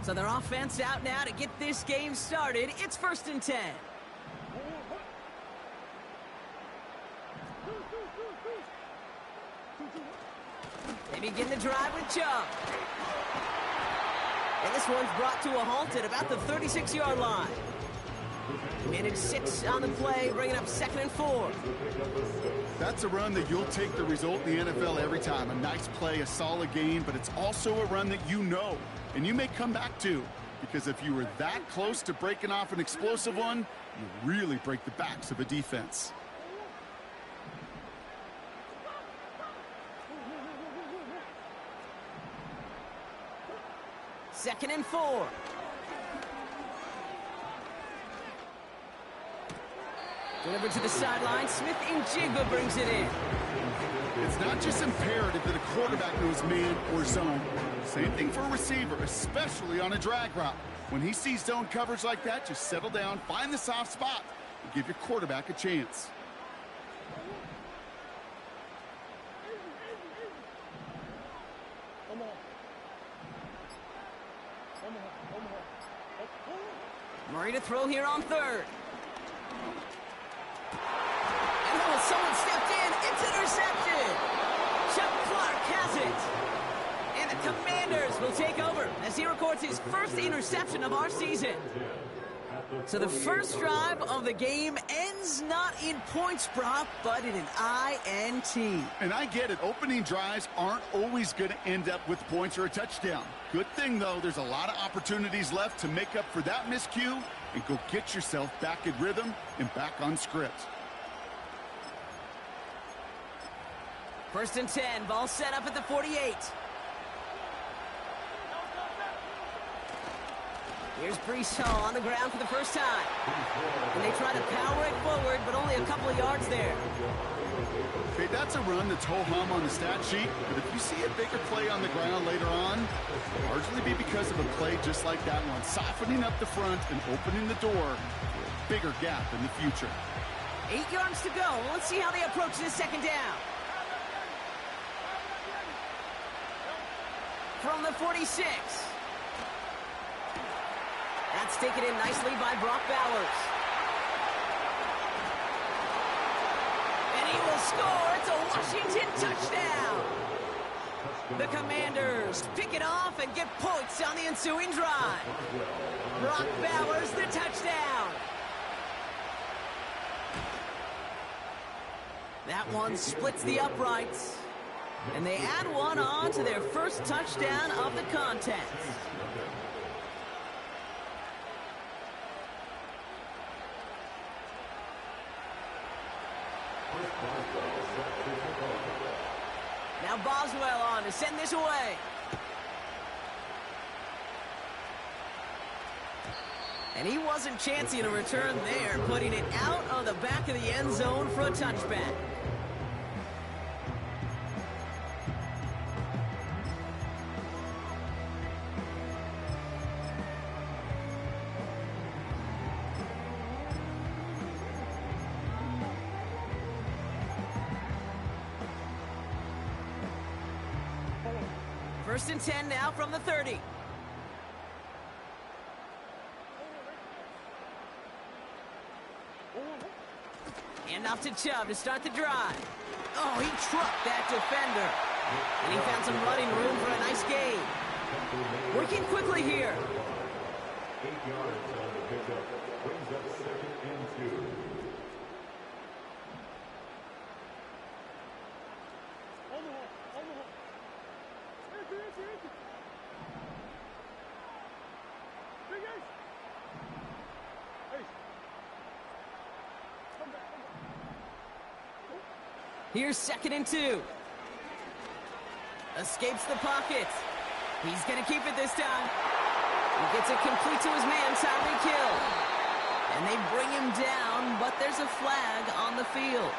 So their offense out now to get this game started. It's 1st and 10. They begin the drive with Chubb. And this one's brought to a halt at about the 36-yard line. Managed 6 on the play, bringing up 2nd and 4. That's a run that you'll take the result in the NFL every time. A nice play, a solid game, but it's also a run that you know, and you may come back to. Because if you were that close to breaking off an explosive one, you really break the backs of a defense. Second and 4. Delivered to the sideline. Smith and Jigba brings it in. It's not just imperative that a quarterback knows man or zone. Same thing for a receiver, especially on a drag route. When he sees zone coverage like that, just settle down, find the soft spot, and give your quarterback a chance. Murray to throw here on 3rd. And then someone stepped in. It's intercepted. Chuck Clark has it. And the Commanders will take over as he records his first interception of our season. So the first drive of the game ends not in points, Brock, but in an INT. And I get it. Opening drives aren't always going to end up with points or a touchdown. Good thing, though, there's a lot of opportunities left to make up for that miscue and go get yourself back in rhythm and back on script. 1st and 10. Ball set up at the 48. Here's Brees Hall on the ground for the first time. And they try to power it forward, but only a couple of yards there. Okay, that's a run that's ho-hum on the stat sheet, but if you see a bigger play on the ground later on, it'll largely be because of a play just like that one, softening up the front and opening the door for a bigger gap in the future. 8 yards to go. Let's see how they approach this 2nd down. From the 46. That's taken in nicely by Brock Bowers. And he will score. It's a Washington touchdown. The Commanders pick it off and get points on the ensuing drive. Brock Bowers, the touchdown. That one splits the uprights. And they add one on to their first touchdown of the contest. Now Boswell on to send this away. And he wasn't chancing a return there, putting it out of the back of the end zone for a touchback. First and 10 now from the 30. And off to Chubb to start the drive. Oh, he trucked that defender. And he found some running room for a nice gain. Working quickly here. 8 yards on the pickup. Brings up 2nd and 2. Here's 2nd and 2. Escapes the pocket. He's going to keep it this time. He gets it complete to his man, Tyreek Hill. And they bring him down, but there's a flag on the field.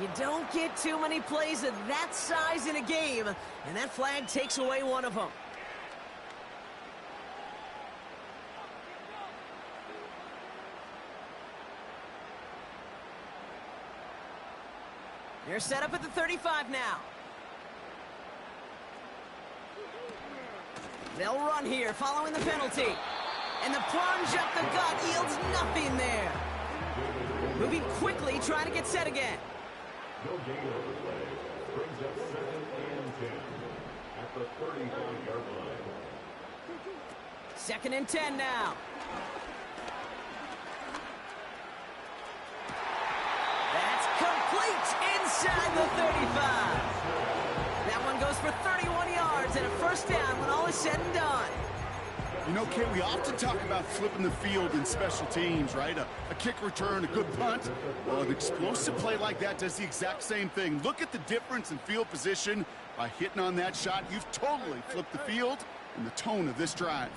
You don't get too many plays of that size in a game, and that flag takes away one of them. They're set up at the 35 now. They'll run here following the penalty. And the plunge up the gut yields nothing there. Moving quickly, trying to get set again. No gain on the play. Brings up 2nd and 10 at the 35-yard line. 2nd and 10 now. That's complete inside the 35. That one goes for 31 yards and a first down when all is said and done. You know, Kate, we often talk about flipping the field in special teams, right? A kick return, a good punt. Well, an explosive play like that does the exact same thing. Look at the difference in field position. By hitting on that shot, you've totally flipped the field and the tone of this drive.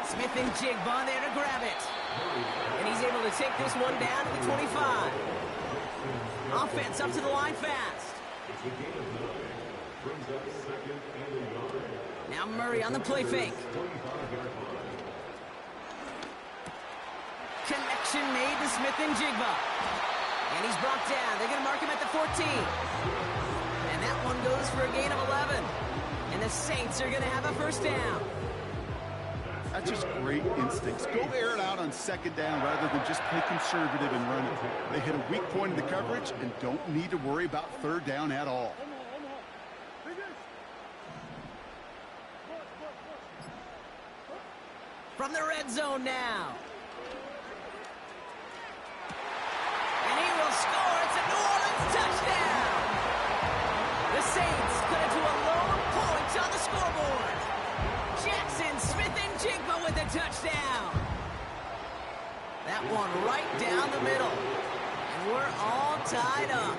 Smith and Jigba there to grab it. And he's able to take this one down to the 25. Offense up to the line fast. Now Murray on the play fake. Connection made to Smith and Jigba. And he's brought down. They're going to mark him at the 14. And that one goes for a gain of 11. And the Saints are going to have a first down. That's just great instincts. Go air it out on 2nd down rather than just play conservative and run it. They hit a weak point in the coverage and don't need to worry about 3rd down at all. From the red zone now. And he will score. It's a New Orleans touchdown. The Saints cut it to a lone point on the scoreboard. Jackson, Smith, and Jigba with a touchdown. That one right down the middle. And we're all tied up.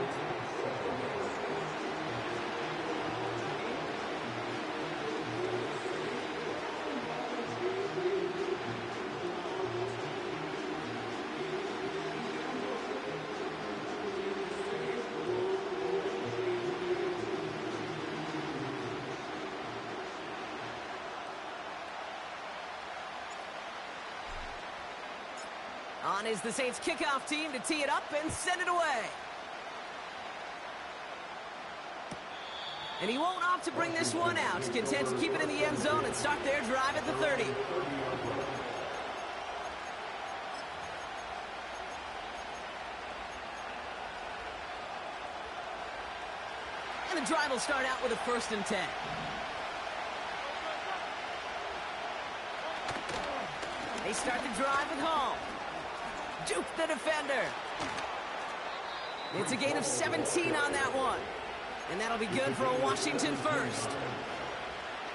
On is the Saints kickoff team to tee it up and send it away. And he won't opt to bring this one out. Content to keep it in the end zone and start their drive at the 30. And the drive will start out with a 1st and 10. They start the drive at home. Juke the defender. It's a gain of 17 on that one. And that'll be good for a Washington first.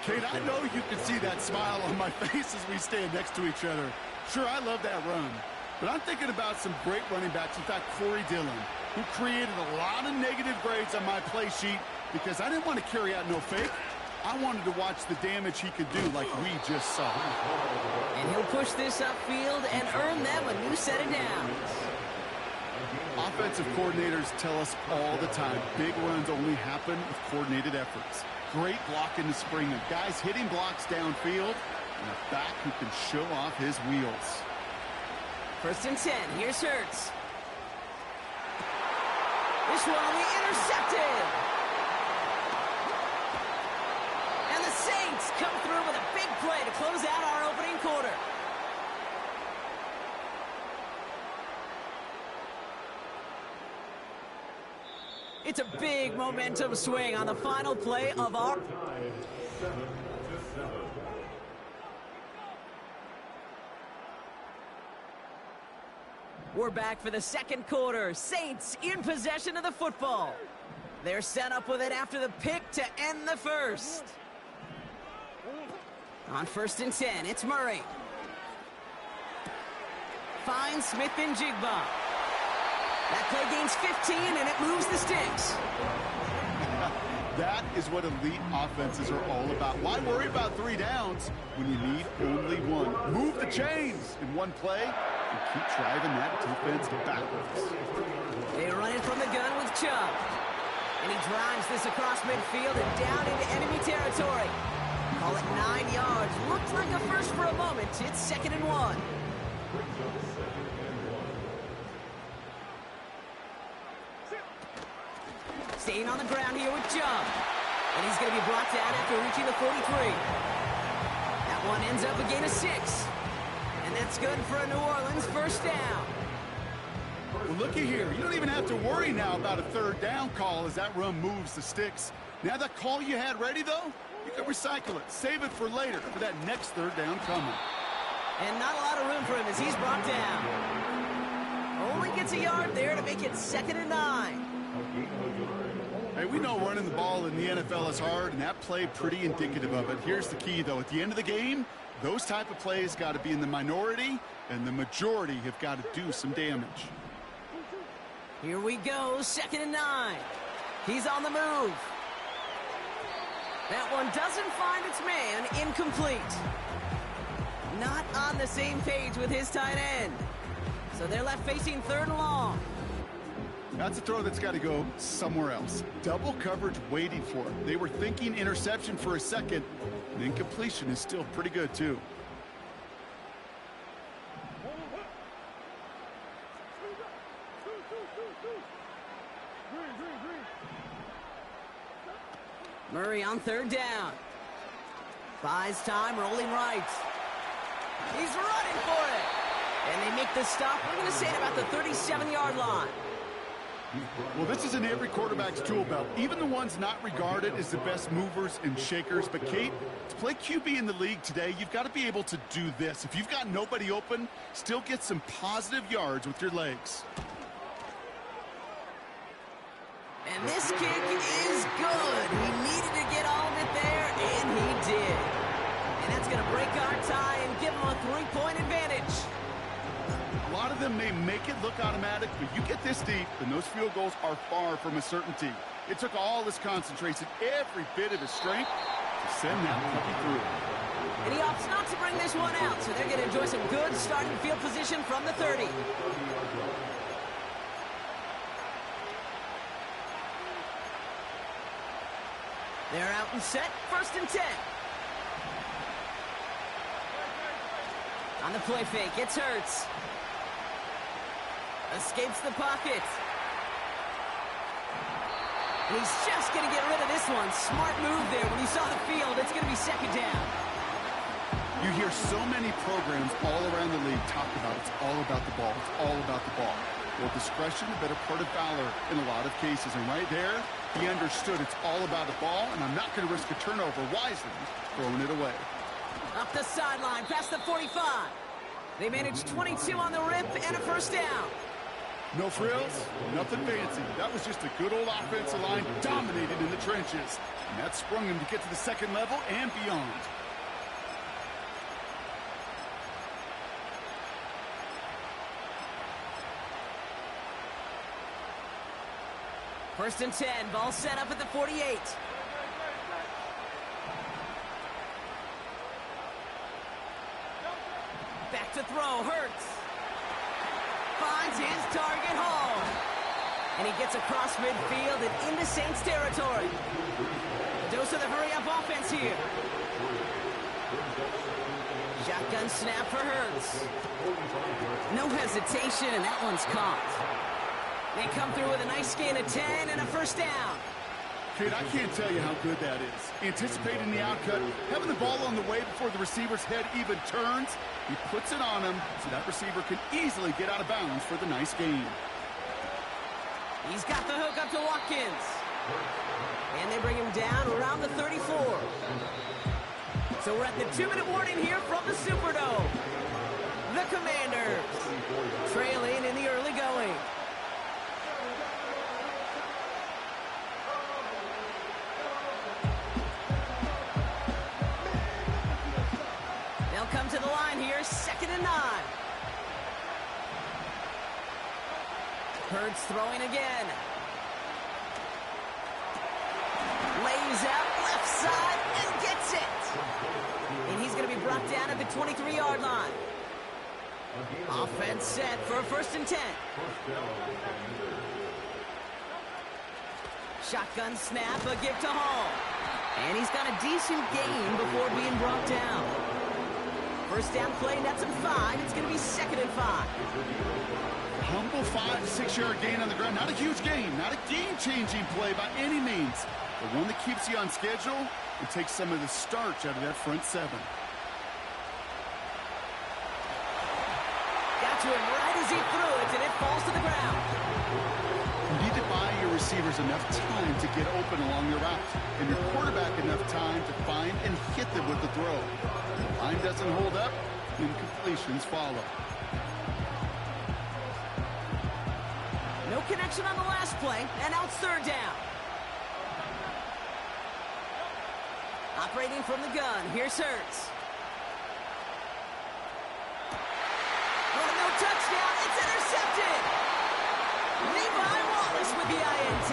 Kate, I know you can see that smile on my face as we stand next to each other. Sure, I love that run. But I'm thinking about some great running backs. In fact, Corey Dillon, who created a lot of negative grades on my play sheet because I didn't want to carry out no fake. I wanted to watch the damage he could do like we just saw. And he'll push this upfield and earn them a new set of downs. Offensive coordinators tell us all the time, big runs only happen with coordinated efforts. Great block in the spring of guys hitting blocks downfield and a back who can show off his wheels. 1st and 10, here's Hurts. This one will be intercepted. And the Saints come through with a big play to close out our opening quarter. It's a big momentum swing on the final play of our... We're back for the second quarter. Saints in possession of the football. They're set up with it after the pick to end the first. On 1st and 10, it's Murray. Finds Smith and Jigba. That play gains 15, and it moves the sticks. That is what elite offenses are all about. Why worry about 3 downs when you need only 1? Move the chains in one play and keep driving that defense backwards. They run it from the gun with Chubb. And he drives this across midfield and down into enemy territory. Call it 9 yards. Looked like a first for a moment. It's 2nd and 1. Staying on the ground here with Chubb. And he's going to be brought down after reaching the 43. That one ends up a gain of 6. And that's good for a New Orleans first down. Well, looky here. You don't even have to worry now about a third down call as that run moves the sticks. Now that call you had ready, though, you can recycle it. Save it for later for that next third down coming. And not a lot of room for him as he's brought down. Only gets a yard there to make it 2nd and 9. Hey, we know running the ball in the NFL is hard, and that play pretty indicative of it. Here's the key, though. At the end of the game, those type of plays got to be in the minority, and the majority have got to do some damage. Here we go, 2nd and 9. He's on the move. That one doesn't find its man, incomplete. Not on the same page with his tight end. So they're left facing 3rd and long. That's a throw that's got to go somewhere else. Double coverage waiting for it. They were thinking interception for a second, and incompletion is still pretty good, too. Murray on 3rd down. Buys time, rolling right. He's running for it. And they make the stop. We're going to say it about the 37-yard line. Well, this is in every quarterback's tool belt, even the ones not regarded as the best movers and shakers. But, Kate, to play QB in the league today, you've got to be able to do this. If you've got nobody open, still get some positive yards with your legs. And this kick is good. He needed to get all of it there, and he did. And that's going to break our tie and give him a 3-point advantage. A lot of them may make it look automatic, but you get this deep, and those field goals are far from a certainty. It took all his concentration, every bit of his strength, to send that puppy through. And he opts not to bring this one out, so they're going to enjoy some good starting field position from the 30. They're out and set, 1st and 10. On the play fake, it's Hurts. Escapes the pocket. And he's just going to get rid of this one. Smart move there. When you saw the field, it's going to be 2nd down. You hear so many programs all around the league talk about it's all about the ball. It's all about the ball. Well, discretion, a better part of valor in a lot of cases. And right there, he understood it's all about the ball, and I'm not going to risk a turnover wisely, throwing it away. Up the sideline, past the 45. They managed 22 on the rip and a 1st down. No frills, nothing fancy. That was just a good old offensive line dominated in the trenches. And that sprung him to get to the 2nd level and beyond. First and 10, ball set up at the 48. Back to throw, Hurts. Finds his target home. And he gets across midfield and into Saints territory. Dose of the hurry-up offense here. Shotgun snap for Hurts. No hesitation, and that one's caught. They come through with a nice gain of 10 and a 1st down. Kid, I can't tell you how good that is. Anticipating the outcut, having the ball on the way before the receiver's head even turns. He puts it on him so that receiver can easily get out of bounds for the nice gain. He's got the hook up to Watkins. And they bring him down around the 34. So we're at the 2-minute warning here from the Superdome. The Commanders trailing in the early going. They'll come to the line here, 2nd and 9. Hurts throwing again. Lays out left side and gets it. And he's going to be brought down at the 23-yard line. Offense set for a 1st and 10. Shotgun snap, a give to Hall. And he's got a decent gain before being brought down. 1st down play, nets him 5. It's going to be 2nd and 5. Humble 5 to 6 yard gain on the ground. Not a huge gain, not a game-changing play by any means, but one that keeps you on schedule and takes some of the starch out of that front seven. Got to him right as he threw it, and it falls to the ground. You need to buy your receivers enough time to get open along their route, and your quarterback enough time to find and hit them with the throw. The line doesn't hold up, incompletions follow. No connection on the last play, and now it's third down. Operating from the gun, here's Hurts. No touchdown, it's intercepted. Levi Wallace with the INT.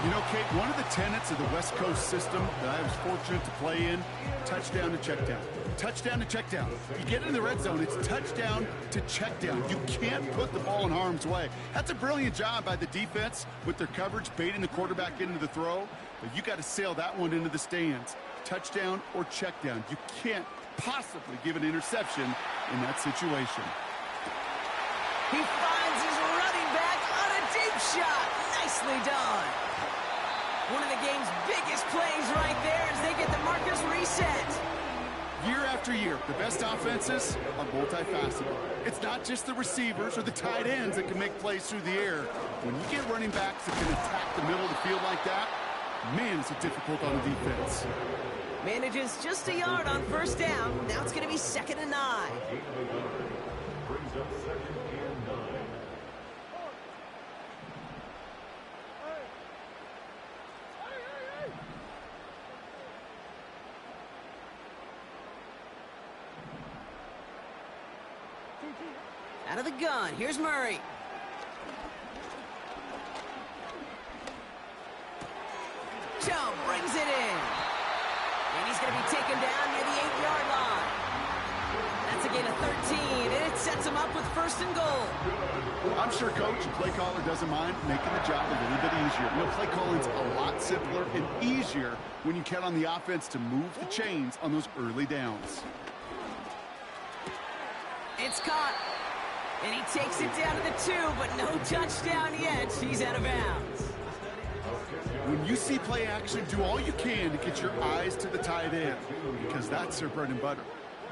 You know, Kate, one of the tenets of the West Coast system that I was fortunate to play in, touchdown to check down. Touchdown to check down. You get in the red zone, it's touchdown to check down. You can't put the ball in harm's way. That's a brilliant job by the defense with their coverage, baiting the quarterback into the throw. But you got to sail that one into the stands. Touchdown or check down. You can't possibly give an interception in that situation. He finds his running back on a deep shot. Nicely done. One of the game's biggest plays right there as they get the markers reset. Year after year, the best offenses are multifaceted. It's not just the receivers or the tight ends that can make plays through the air. When you get running backs that can attack the middle of the field like that, man, is it difficult on the defense. Manages just a yard on first down. Now it's going to be 2nd and 9. Brings up 2nd and 9. Out of the gun, here's Murray. Joe brings it in. And he's going to be taken down near the 8-yard line. That's a gain of 13, and it sets him up with 1st and goal. I'm sure Coach and play caller doesn't mind making the job a little bit easier. You know, play calling's a lot simpler and easier when you count on the offense to move the chains on those early downs. It's caught. And he takes it down to the 2, but no touchdown yet. He's out of bounds. When you see play action, do all you can to get your eyes to the tight end, because that's their bread and butter.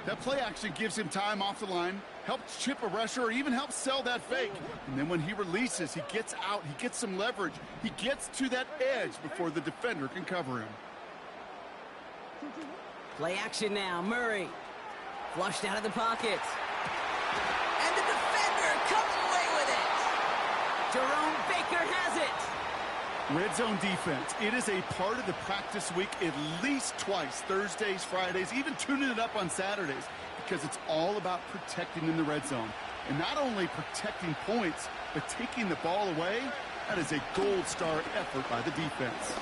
That play action gives him time off the line, helps chip a rusher, or even helps sell that fake. And then when he releases, he gets out, he gets some leverage. He gets to that edge before the defender can cover him. Play action now, Murray. Flushed out of the pocket. And the defender comes away with it. Jerome Baker has it. Red zone defense. It is a part of the practice week at least twice, Thursdays, Fridays, even tuning it up on Saturdays, because it's all about protecting in the red zone. And not only protecting points, but taking the ball away. That is a gold star effort by the defense.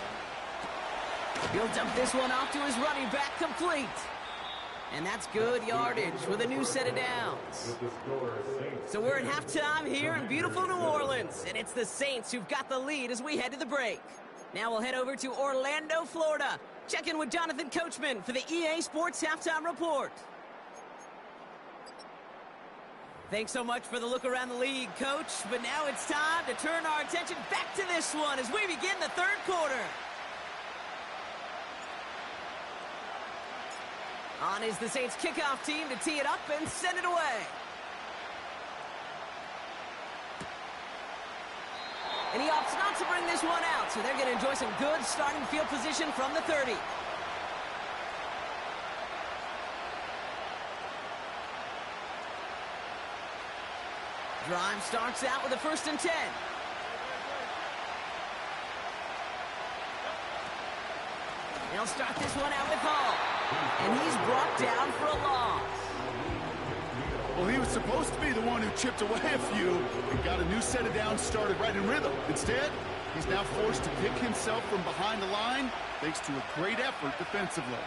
He'll dump this one off to his running back, complete. And that's good yardage with a new set of downs. So we're at halftime here in beautiful New Orleans, and it's the Saints who've got the lead as we head to the break. Now we'll head over to Orlando, Florida. Check in with Jonathan Coachman for the EA Sports Halftime Report. Thanks so much for the look around the league, Coach. But now it's time to turn our attention back to this one as we begin the third quarter. On is the Saints kickoff team to tee it up and send it away. And he opts not to bring this one out, so they're going to enjoy some good starting field position from the 30. Drive starts out with a 1st and 10. They'll start this one out with Hall. And he's brought down for a loss. Well, he was supposed to be the one who chipped away a few and got a new set of downs started right in rhythm. Instead, he's now forced to pick himself from behind the line thanks to a great effort defensively.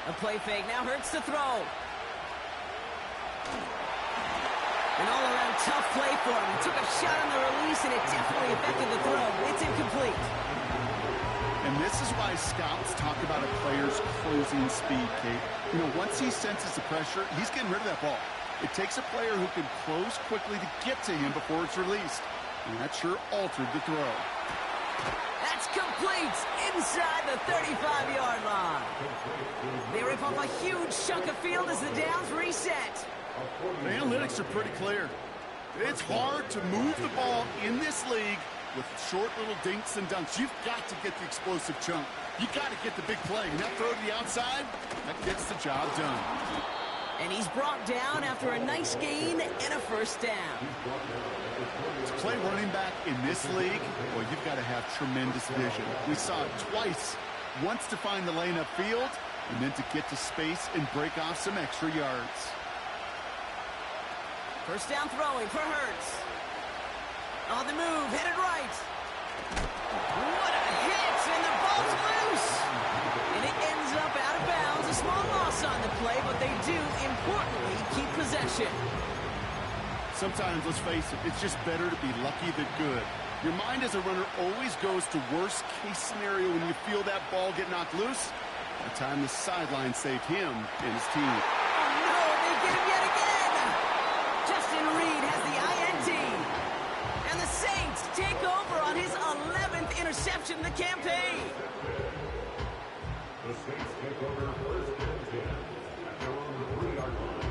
A play fake now hurts the throw. An all-around tough play for him. He took a shot on the release, and it definitely affected the throw. It's incomplete. And this is why scouts talk about a player's closing speed, Kate. You know, once he senses the pressure, he's getting rid of that ball. It takes a player who can close quickly to get to him before it's released. And that sure altered the throw. That's complete inside the 35-yard line. They rip off a huge chunk of field as the downs reset. The analytics are pretty clear. It's hard to move the ball in this league with short little dinks and dunks. You've got to get the explosive chunk. You've got to get the big play. And that throw to the outside, that gets the job done. And he's brought down after a nice gain and a first down. To play running back in this league, well, you've got to have tremendous vision. We saw it twice. Once to find the lane upfield, and then to get to space and break off some extra yards. First down throwing for Hurts. On the move, headed right. What a hit, and the ball's loose. And it ends up out of bounds. A small loss on the play, but they do, importantly, keep possession. Sometimes, let's face it, it's just better to be lucky than good. Your mind as a runner always goes to worst-case scenario when you feel that ball get knocked loose. That time the sideline saved him and his team. Oh, no, they get him yet again. Justin Reed has the INT. And the Saints take over on his 11th interception of the campaign. The Saints take over first and 10 at their own 3-yard line.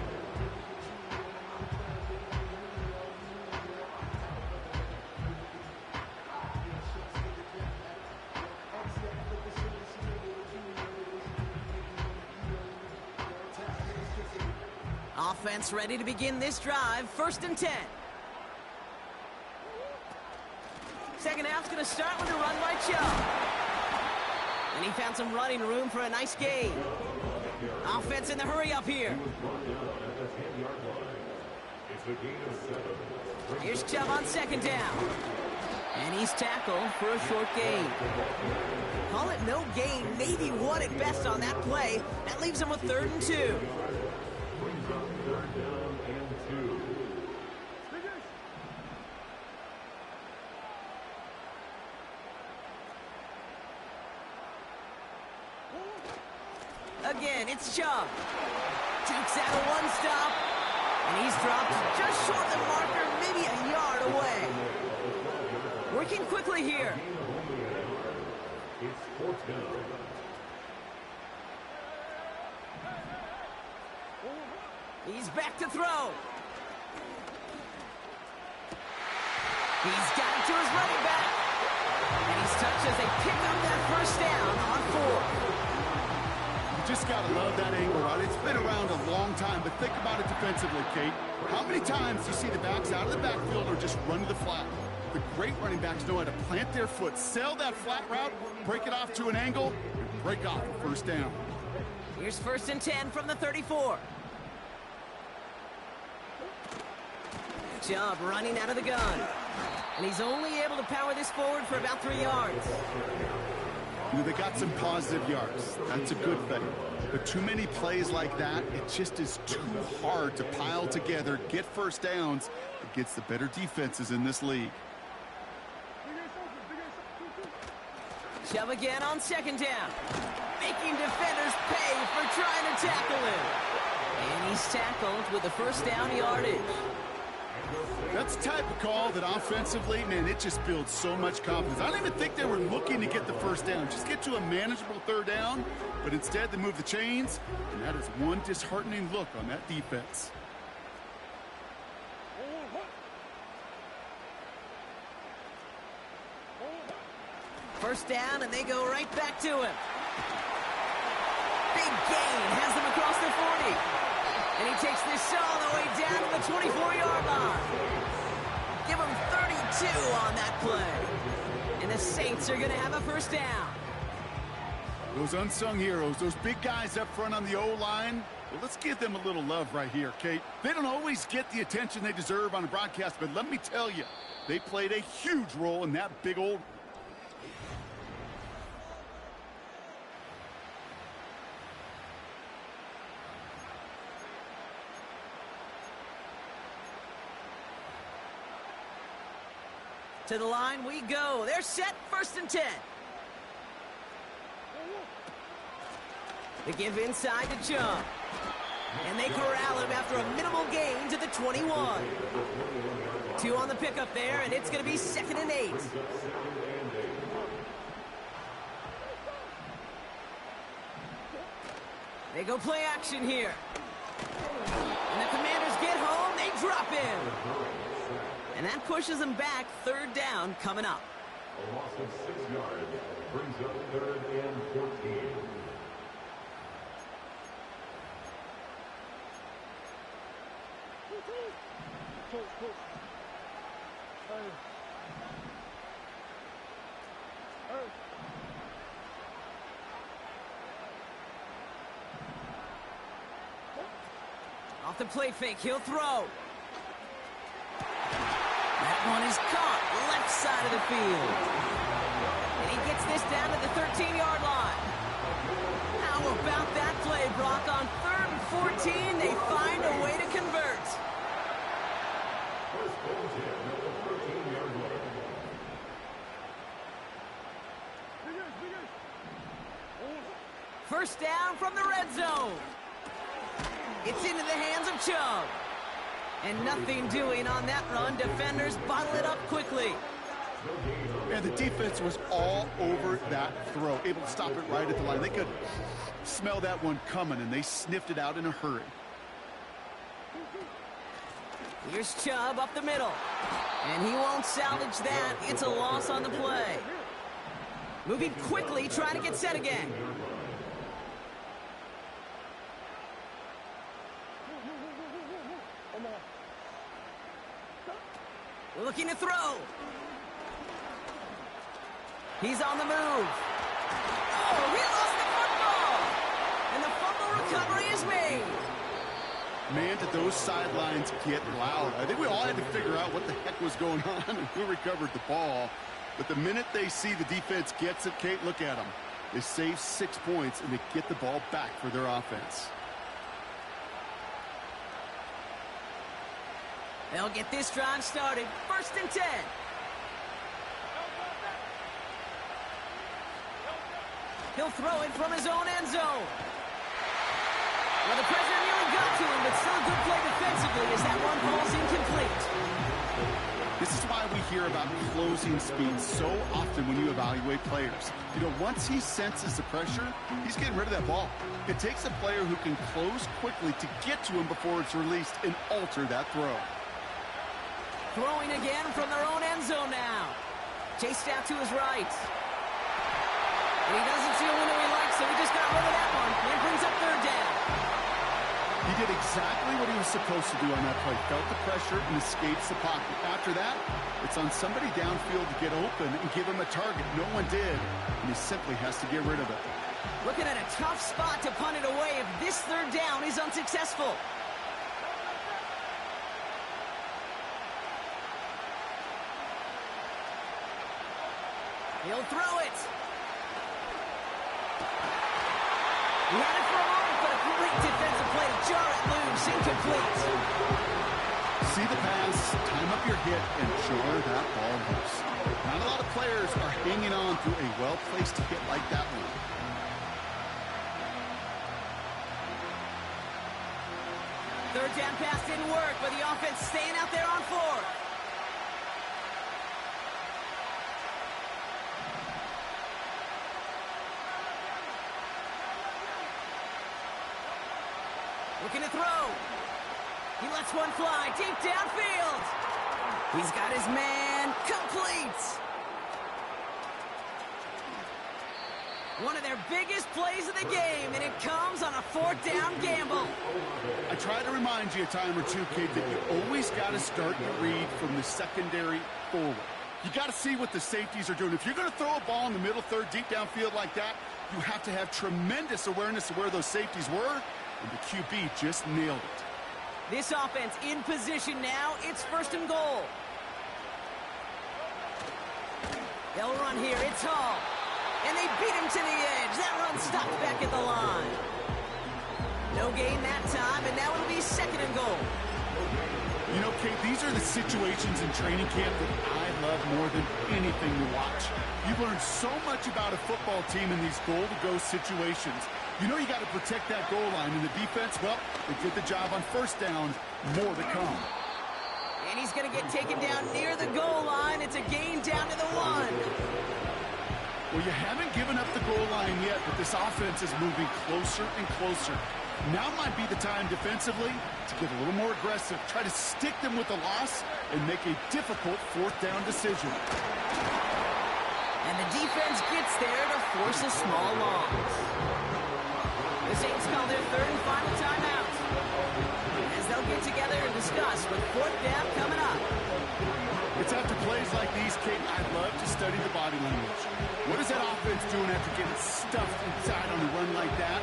Offense ready to begin this drive. First and 10. Second half's going to start with a run by Chubb. And he found some running room for a nice gain. Offense in the hurry up here. Here's Chubb on second down. And he's tackled for a short gain. Call it no gain, maybe one at best on that play. That leaves him with 3rd and 2. Again, it's Chubb. Takes out a one stop. And he's dropped just short of the marker, maybe a yard away. Working quickly here. He's back to throw. He's got it to his running back. And he's touched as they pick up that first down on 4. You just got to love that angle route. It's been around a long time, but think about it defensively, Kate. How many times do you see the backs out of the backfield or just run to the flat? The great running backs know how to plant their foot, sell that flat route, break it off to an angle, and break off a first down. Here's first and 10 from the 34. Chubb running out of the gun. And he's only able to power this forward for about 3 yards. You know, they got some positive yards. That's a good thing. But too many plays like that, it just is too hard to pile together, get first downs against the better defenses in this league. Chubb again on second down. Making defenders pay for trying to tackle him. And he's tackled with the first down yardage. That's the type of call that offensively, man, it just builds so much confidence. I don't even think they were looking to get the first down. Just get to a manageable 3rd down, but instead they move the chains, and that is one disheartening look on that defense. First down, and they go right back to him. Big gain has them across the 40. And he takes this all the way down to the 24-yard line. Give him 32 on that play. And the Saints are going to have a first down. Those unsung heroes, those big guys up front on the O-line, well, let's give them a little love right here, Kate. They don't always get the attention they deserve on a broadcast, but let me tell you, they played a huge role in that big old... To the line we go. They're set, first and 10. The give inside to Chubb. And they corral him after a minimal gain to the 21. 2 on the pickup there, and it's going to be 2nd and 8. They go play action here. And the Commanders get home, they drop him. And that pushes them back, 3rd down coming up. A loss of 6 yards brings up 3rd and 14. Off the play fake, he'll throw. That one is caught, left side of the field. And he gets this down to the 13-yard line. How about that play, Brock? On 3rd and 14, they find a way to convert. First down from the red zone. It's into the hands of Chubb. And nothing doing on that run. Defenders bottle it up quickly. And the defense was all over that throw, able to stop it right at the line. They could smell that one coming, and they sniffed it out in a hurry. Here's Chubb up the middle. And he won't salvage that. It's a loss on the play. Moving quickly, trying to get set again. Looking to throw. He's on the move. Oh, he lost the football. And the fumble recovery is made. Man, did those sidelines get loud. I think we all had to figure out what the heck was going on and who recovered the ball. But the minute they see the defense gets it, Kate, look at them. They save 6 points, and they get the ball back for their offense. They'll get this drive started. 1st and 10. He'll throw it from his own end zone. Well, the pressure nearly got to him, but still a good play defensively as that one falls incomplete. This is why we hear about closing speed so often when you evaluate players. You know, once he senses the pressure, he's getting rid of that ball. It takes a player who can close quickly to get to him before it's released and alter that throw. Throwing again from their own end zone now. Chased out to his right. And he doesn't see a window he likes, so he just got rid of that one. And brings up 3rd down. He did exactly what he was supposed to do on that play. Felt the pressure and escapes the pocket. After that, it's on somebody downfield to get open and give him a target. No one did, and he simply has to get rid of it. Looking at a tough spot to punt it away if this 3rd down is unsuccessful. He'll throw it. He had it for a moment, but a great defensive play to jar it loose, incomplete. See the pass, time up your hit, and jar that ball loose. Not a lot of players are hanging on to a well-placed hit like that one. Third down pass didn't work, but the offense staying out there on 4th. Looking to throw. He lets one fly deep downfield. He's got his man complete. One of their biggest plays of the game, and it comes on a 4th down gamble. I try to remind you a time or two, Kate, that you always got to start your read from the secondary forward. You got to see what the safeties are doing. If you're going to throw a ball in the middle third, deep downfield like that, you have to have tremendous awareness of where those safeties were, and the QB just nailed it. This offense in position now. It's 1st and goal. They'll run here. It's Hall. And they beat him to the edge. That run stopped back at the line. No gain that time, and now it'll be 2nd and goal. You know, Kate, these are the situations in training camp that I love more than anything to watch. You've learned so much about a football team in these goal-to-go situations. You know you got to protect that goal line, and the defense, well, they did the job on first down. More to come. And he's going to get taken down near the goal line. It's a gain down to the 1. Well, you haven't given up the goal line yet, but this offense is moving closer and closer. Now might be the time defensively to get a little more aggressive, try to stick them with the loss, and make a difficult fourth down decision. And the defense gets there to force a small loss. The Saints call their third and final timeout, as they'll get together and discuss with fourth down coming up. It's after plays like these, Kate, I love to study the body language. What is that offense doing after getting stuffed inside on a run like that?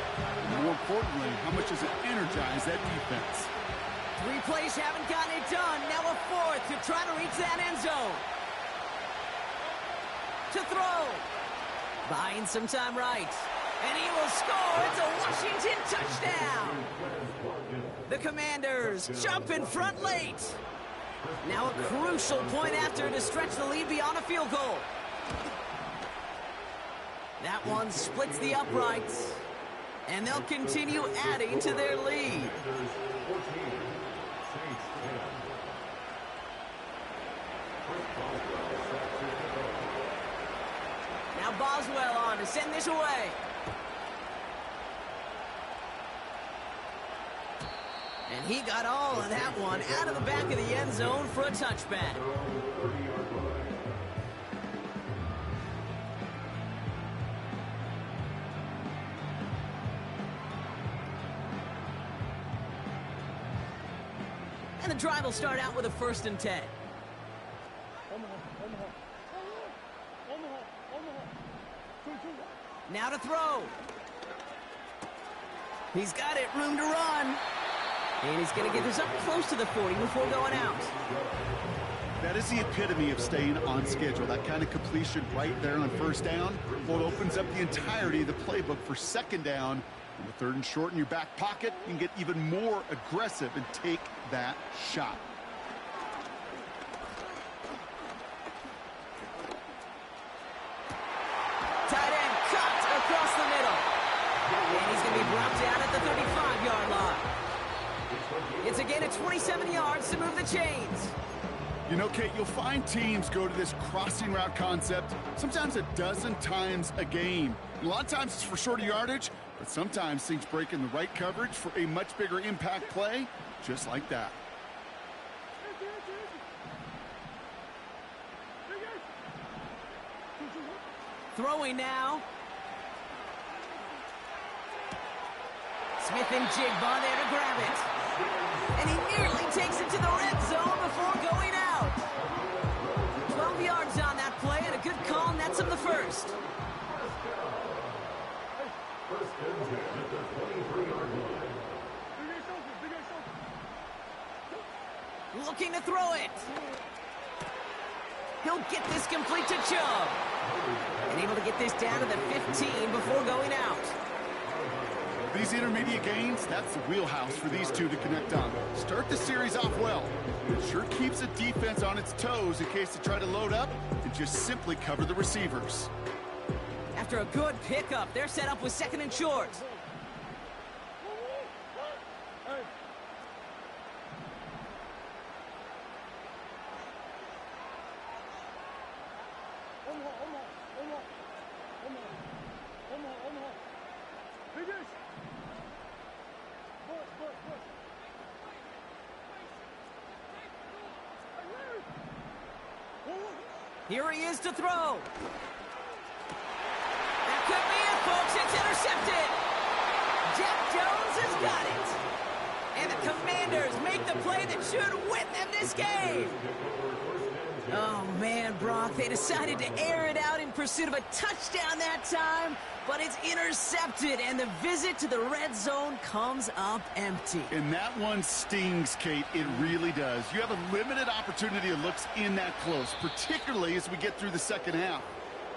And more importantly, how much does it energize that defense? 3 plays haven't gotten it done. Now a 4th to try to reach that end zone. To throw. Buying some time right. And he will score. It's a Washington touchdown. The Commanders jump in front late. Now a crucial point after to stretch the lead beyond a field goal. That one splits the uprights. And they'll continue adding to their lead. Now Boswell on to send this away. And he got all of that one out of the back of the end zone for a touchback. And the drive will start out with a 1st and 10. Now to throw. He's got it, room to run. And he's going to get this up close to the 40 before going out. That is the epitome of staying on schedule. That kind of completion right there on first down. Well, it opens up the entirety of the playbook for second down. And the 3rd and short in your back pocket, you can get even more aggressive and take that shot. Tight end cut across the middle. And he's going to be brought down at the 35-yard line. It's a gain of 27 yards to move the chains. You know, Kate, you'll find teams go to this crossing route concept sometimes a dozen times a game. A lot of times it's for shorter yardage, but sometimes things break in the right coverage for a much bigger impact play, just like that. Throwing now. Smith and Jigba there to grab it. And he nearly takes it to the red zone before going out. 12 yards on that play, and a good call nets him the first. Looking to throw it. He'll get this complete to Chubb. And able to get this down to the 15 before going out. These intermediate gains, that's the wheelhouse for these two to connect on. Start the series off well. It sure keeps the defense on its toes in case they try to load up and just simply cover the receivers. After a good pickup, they're set up with 2nd and short. Here he is to throw. That could be it, folks. It's intercepted. Jeff Jones has got it. And the Commanders make the play that should win them this game. Oh, man, Brock, they decided to air it out in pursuit of a touchdown that time, but it's intercepted, and the visit to the red zone comes up empty. And that one stings, Kate. It really does. You have a limited opportunity of looks in that close, particularly as we get through the second half.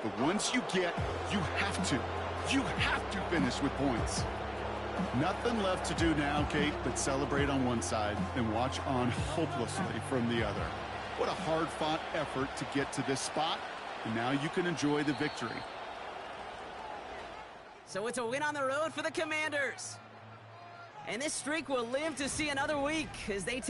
But once you have to finish with points. Nothing left to do now, Kate, but celebrate on one side and watch on hopelessly from the other. What a hard-fought effort to get to this spot, and now you can enjoy the victory. So it's a win on the road for the Commanders. And this streak will live to see another week as they take